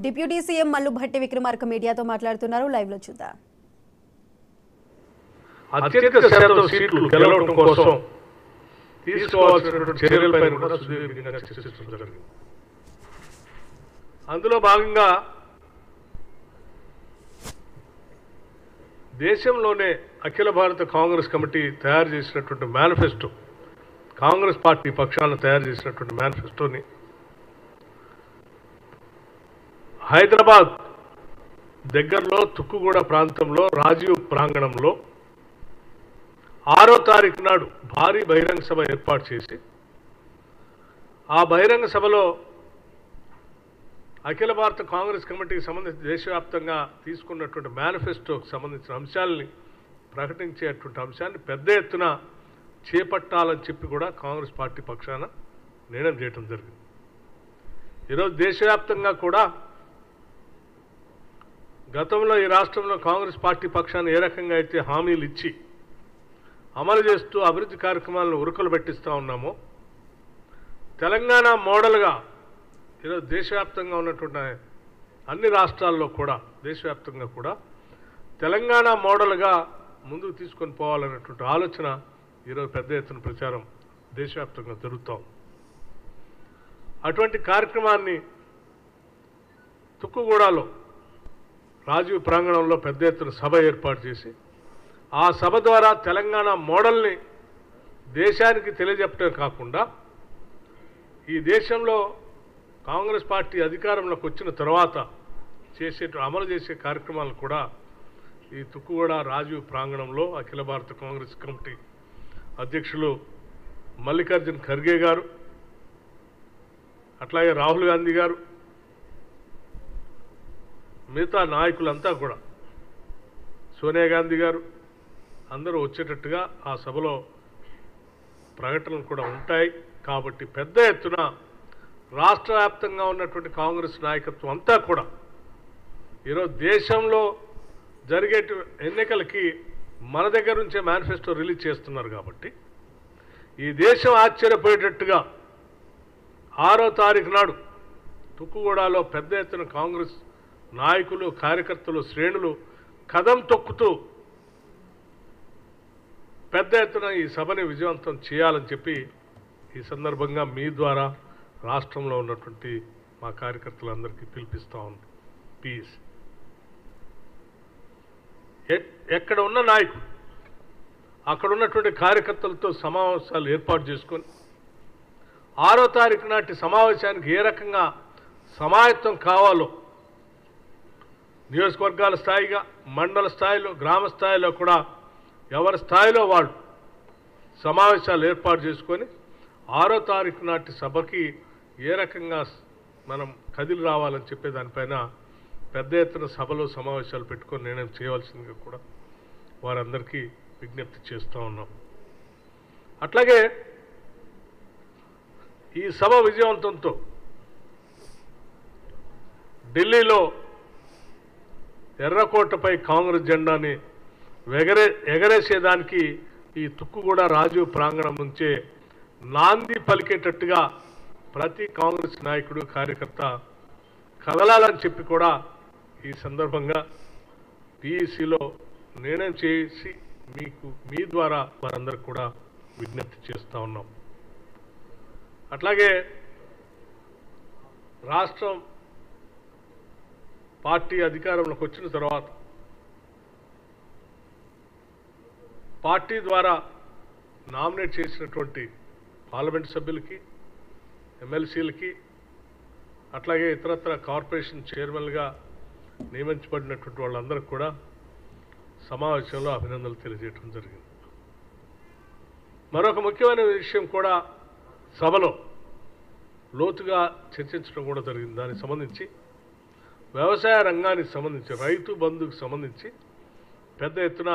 Deputy CM Mallu Bhatti Vikramarka మీడియాతో మాట్లాడుతున్నారు. Live లో చూద్దాం. అత్యధిక శాతం సీట్లు గెలవడం కోసం తీసుకోవాల్సినటువంటి చర్యలపై కూడా సుదీర్ఘంగా చర్చించడం జరిగింది. అందులో భాగంగా దేశంలోనే అఖిల భారత కాంగ్రెస్ కమిటీ తయారు చేసినటువంటి మేనిఫెస్టో, కాంగ్రెస్ పార్టీ పక్షాన తయారు చేసినటువంటి మేనిఫెస్టోని హైదరాబాద్ దగ్గరలో తుక్కుగూడ ప్రాంతంలో రాజీవ్ ప్రాంగణంలో 6వ తారీఖు నాడు భారీ బహిరంగ సభ ఏర్పాటు చేసి ఆ బహిరంగ సభలో అఖిల భారత కాంగ్రెస్ కమిటీకి సంబంధించి దేశవ్యాప్తంగా తీసుకున్నటువంటి మేనిఫెస్టోకి సంబంధించిన అంశాలని ప్రకటించేటువంటి అంశాన్ని పెద్ద ఎత్తున చేపట్టాలని చెప్పి కూడా కాంగ్రెస్ పార్టీ పక్షాన నిర్ణయం చేయడం జరిగింది. ఈరోజు దేశవ్యాప్తంగా కూడా గతంలో ఈ రాష్ట్రంలో కాంగ్రెస్ పార్టీ పక్షాన ఏ రకంగా అయితే హామీలు ఇచ్చి అమలు చేస్తూ అభివృద్ధి కార్యక్రమాలను ఉరుకులు పెట్టిస్తూ ఉన్నామో, తెలంగాణ మోడల్గా ఈరోజు దేశవ్యాప్తంగా ఉన్నటువంటి అన్ని రాష్ట్రాల్లో కూడా దేశవ్యాప్తంగా కూడా తెలంగాణ మోడల్గా ముందుకు తీసుకొని పోవాలనేటువంటి ఆలోచన ఈరోజు పెద్ద ఎత్తున ప్రచారం దేశవ్యాప్తంగా జరుగుతాం. అటువంటి కార్యక్రమాన్ని తుక్కుగూడలో రాజీవ్ ప్రాంగణంలో పెద్ద ఎత్తున సభ ఏర్పాటు చేసి ఆ సభ ద్వారా తెలంగాణ మోడల్ని దేశానికి తెలియజెప్పడం కాకుండా ఈ దేశంలో కాంగ్రెస్ పార్టీ అధికారంలోకి వచ్చిన తర్వాత అమలు చేసే కార్యక్రమాలు కూడా ఈ తుక్కుగూడ రాజీవ్ ప్రాంగణంలో అఖిల భారత కాంగ్రెస్ కమిటీ అధ్యక్షులు మల్లికార్జున్ ఖర్గే గారు, అట్లాగే రాహుల్ గాంధీ గారు, మిగతా నాయకులంతా కూడా సోనియా గాంధీ గారు అందరూ వచ్చేటట్టుగా ఆ సభలో ప్రకటనలు కూడా ఉంటాయి. కాబట్టి పెద్ద ఎత్తున రాష్ట్ర వ్యాప్తంగా ఉన్నటువంటి కాంగ్రెస్ నాయకత్వం అంతా కూడా ఈరోజు దేశంలో జరిగే ఎన్నికలకి మన దగ్గర నుంచే మేనిఫెస్టో రిలీజ్ చేస్తున్నారు. కాబట్టి ఈ దేశం ఆశ్చర్యపోయేటట్టుగా 6వ తారీఖు నాడు తుక్కుగూడలో పెద్ద ఎత్తున కాంగ్రెస్ నాయకులు, కార్యకర్తలు, శ్రేణులు కదం తొక్కుతూ పెద్ద ఎత్తున ఈ సభని విజయవంతం చేయాలని చెప్పి ఈ సందర్భంగా మీ ద్వారా రాష్ట్రంలో ఉన్నటువంటి మా కార్యకర్తలందరికీ పిలిపిస్తూ ఉన్నాం. ప్లీజ్ ఎక్కడ ఉన్న నాయకులు అక్కడ ఉన్నటువంటి కార్యకర్తలతో సమావేశాలు ఏర్పాటు చేసుకొని 6వ తారీఖు నాటి సమావేశానికి ఏ రకంగా సమాయత్తం కావాలో నియోజకవర్గాల స్థాయిగా, మండల స్థాయిలో, గ్రామ స్థాయిలో కూడా ఎవరి స్థాయిలో వాళ్ళు సమావేశాలు ఏర్పాటు చేసుకొని 6వ తారీఖు నాటి సభకి ఏ రకంగా మనం కదిలి రావాలని చెప్పే దానిపైన పెద్ద ఎత్తున సభలో సమావేశాలు పెట్టుకొని నిర్ణయం చేయవలసిందిగా కూడా వారందరికీ విజ్ఞప్తి చేస్తూ ఉన్నాం. అట్లాగే ఈ సభ విజయవంతంతో ఢిల్లీలో ఎర్రకోటపై కాంగ్రెస్ జెండాని ఎగరేసేదానికి ఈ తుక్కుగూడ రాజీవ్ ప్రాంగణం నుంచే నాంది పలికేటట్టుగా ప్రతి కాంగ్రెస్ నాయకుడు, కార్యకర్త కదలాలని చెప్పి కూడా ఈ సందర్భంగా పిఈసిలో నిర్ణయం చేసి మీ ద్వారా వారందరికి కూడా విజ్ఞప్తి చేస్తూ ఉన్నాం. అట్లాగే రాష్ట్రం పార్టీ అధికారంలోకి వచ్చిన తర్వాత పార్టీ ద్వారా నామినేట్ చేసినటువంటి పార్లమెంట్ సభ్యులకి, ఎమ్మెల్సీలకి, అట్లాగే ఇతరత్ర కార్పొరేషన్ చైర్మన్గా నియమించబడినటువంటి వాళ్ళందరికీ కూడా సమావేశంలో అభినందనలు తెలియజేయడం జరిగింది. మరొక ముఖ్యమైన విషయం కూడా సభలో లోతుగా చర్చించడం కూడా జరిగింది. దానికి సంబంధించి వ్యవసాయ రంగానికి సంబంధించి, రైతు బంధుకు సంబంధించి పెద్ద ఎత్తున